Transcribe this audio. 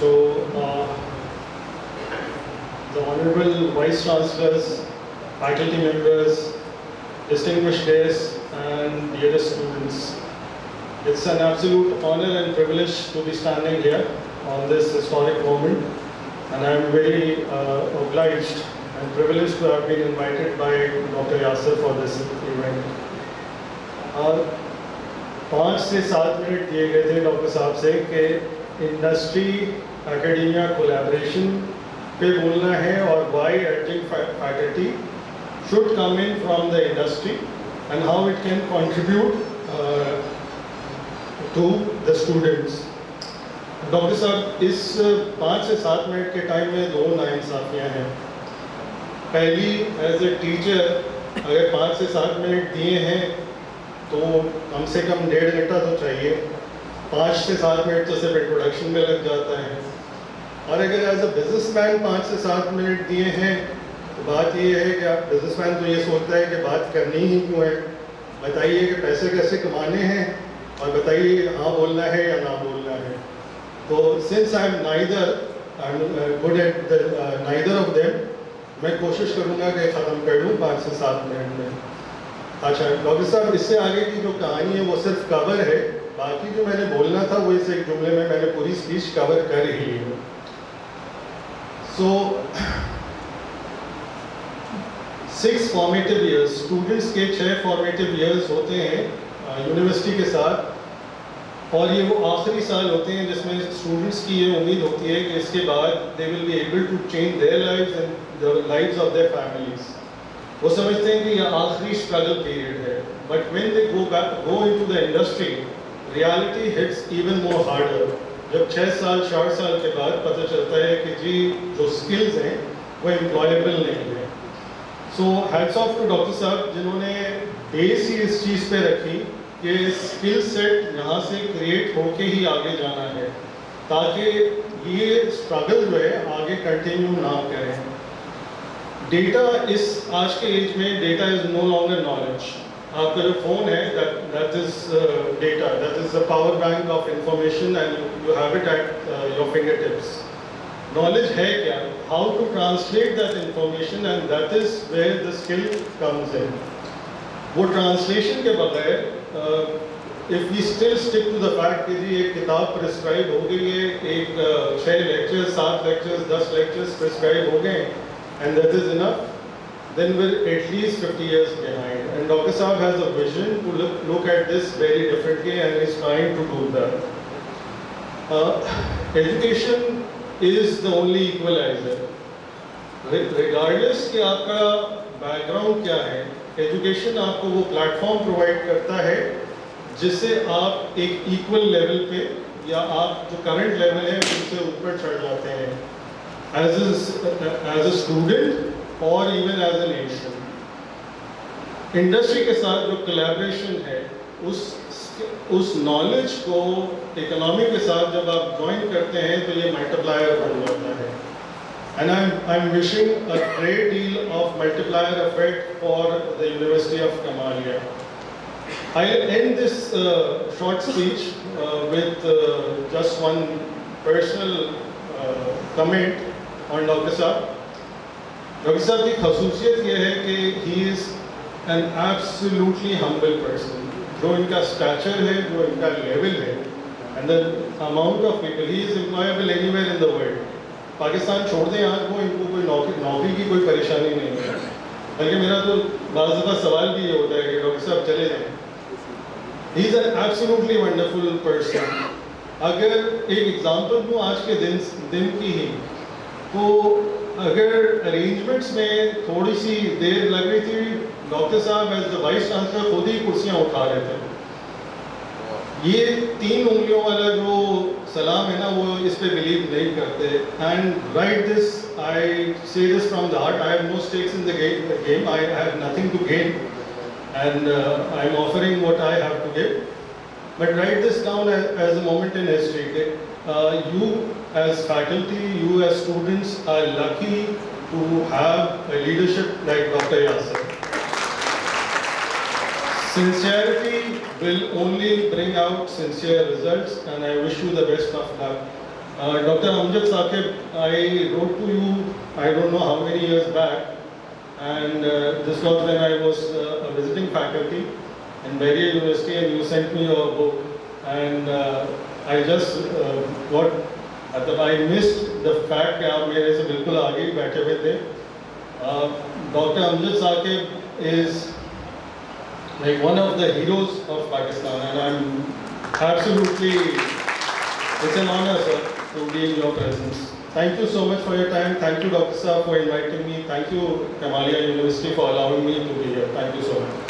So, the Honorable Vice Chancellors, faculty members, distinguished guests, and dearest students, it's an absolute honor and privilege to be standing here on this historic moment, and I'm very obliged and privileged to have been invited by Dr. Yasser for this event. 5 से 7 minute दिए गए थे doctor साहब से कि industry academia collaboration पे बोलना है और why adjunct faculty should come in from the industry and how it can contribute to the students. Doctor साहब, इस 5 से 7 मिनट के टाइम में दो नाइंसाफियाँ हैं। पहली, एज ए टीचर अगर 5 से 7 मिनट दिए हैं तो कम से कम 1.5 घंटा तो चाहिए। 5 से 7 मिनट तो सिर्फ इंट्रोडक्शन में लग जाता है। और अगर एज अ बिजनेसमैन 5 से 7 मिनट दिए हैं तो बात ये है कि आप बिजनेसमैन तो ये सोचता है कि बात करनी ही क्यों है, बताइए कि पैसे कैसे कमाने हैं और बताइए हाँ बोलना है या ना बोलना है। तो since I am good at neither of them, मैं कोशिश करूँगा कि ख़त्म कर दूँ 5 से 7 मिनट में। अच्छा डॉक्टर साहब, इससे आगे की जो कहानी है वो सिर्फ कवर है, बाकी जो मैंने बोलना था वो इस एक जुमले में मैंने पूरी स्पीच कवर कर ही ली है। सो 6 फॉर्मेटिव ईयर्स, स्टूडेंट्स के 6 फॉर्मेटिव ईयर्स होते हैं यूनिवर्सिटी के साथ, और ये वो आखिरी साल होते हैं जिसमें स्टूडेंट्स की ये उम्मीद होती है कि इसके बाद they will be able to change their lives and the lives of their families. वो समझते हैं कि यह आखिरी स्ट्रगल पीरियड है, but when they go into the industry reality hits even more harder. जब 6 साल 4 साल के बाद पता चलता है कि जी जो स्किल्स हैं वो एम्प्लॉयबल नहीं है। So hats off to doctor साहब जिन्होंने बेस ही इस चीज़ पे रखी कि स्किल सेट यहाँ से क्रिएट होके ही आगे जाना है, ताकि ये स्ट्रगल जो है आगे कंटिन्यू ना करें। डेटा इस आज के एज में data is no longer knowledge. आपका जो फ़ोन है that is data, that is the power bank of information and you have it at your finger tips. Knowledge है क्या, how to translate that information, and that is where the skill comes in. वो translation के बगैर if we still stick to the fact कि जी एक किताब prescribe हो गई है, एक 6 लेक्चर्स 7 लेक्चर्स 10 लेक्चर्स प्रिस्क्राइब हो गए and that is enough, then we're at least 50 years behind. And Dr. Saab has a vision to look at this very differently and is trying to do that. Education is the only equalizer. Regardless कि आपका background क्या है, education आपको वो platform provide करता है जिससे आप एक equal level पे या आप जो current level है उससे ऊपर चढ़ जाते हैं as a student or even as a nation. Industry के साथ जो collaboration है उस knowledge को इकोनॉमी के साथ जब आप join करते हैं तो ये multiplier बन जाता है। And I'm wishing a great deal of multiplier effect for the University of Kamalia. I'll end this short speech with just one personal comment on Dr. Saab. Dr. Saab की खसूसियत ये है कि he is an absolutely humble person. जो इनका stature है, जो इनका level है, and the amount of people, he is employable anywhere in the world. Pakistan छोड़ दें आज वो, इनको कोई नौकरी की कोई परेशानी नहीं है। बल्कि मेरा तो बाज़ दफ़ा सवाल भी ये होता है कि डॉक्टर साहब चले जाएं। He is an absolutely wonderful person. अगर एक एग्जाम्पल दूँ आज के दिन की ही, तो अगर अरेंजमेंट्स में थोड़ी सी देर लग रही थी, डॉक्टर साहब एज द वाइस चांसलर खुद ही कुर्सियाँ उठा रहे थे। ये 3 उंगलियों वाला जो सलाम है ना, वो इस पे बिलीव नहीं करते। And right this, I say this from the heart, I have no stakes in the game, I have nothing to gain and I am offering what I have to give, but write this down as a moment in history. You as faculty, you as students are lucky to have a leadership like Dr. Yasser. Sincerity will only bring out sincere results, and I wish you the best of luck. Dr. Amjad Saqib, I wrote to you, I don't know how many years back, and this was when I was a visiting faculty in Bahria University, and you sent me your book, and I just got, I missed the fact कि आप मेरे से बिल्कुल आगे ही बैठे हुए थे. Dr. Amjad Saqib is like one of the heroes of Pakistan, and I'm absolutely, it's an honor, sir, to be in your presence. Thank you so much for your time. Thank you, Dr. Saab, for inviting me. Thank you, Kamalia University, for allowing me to be here. Thank you so much.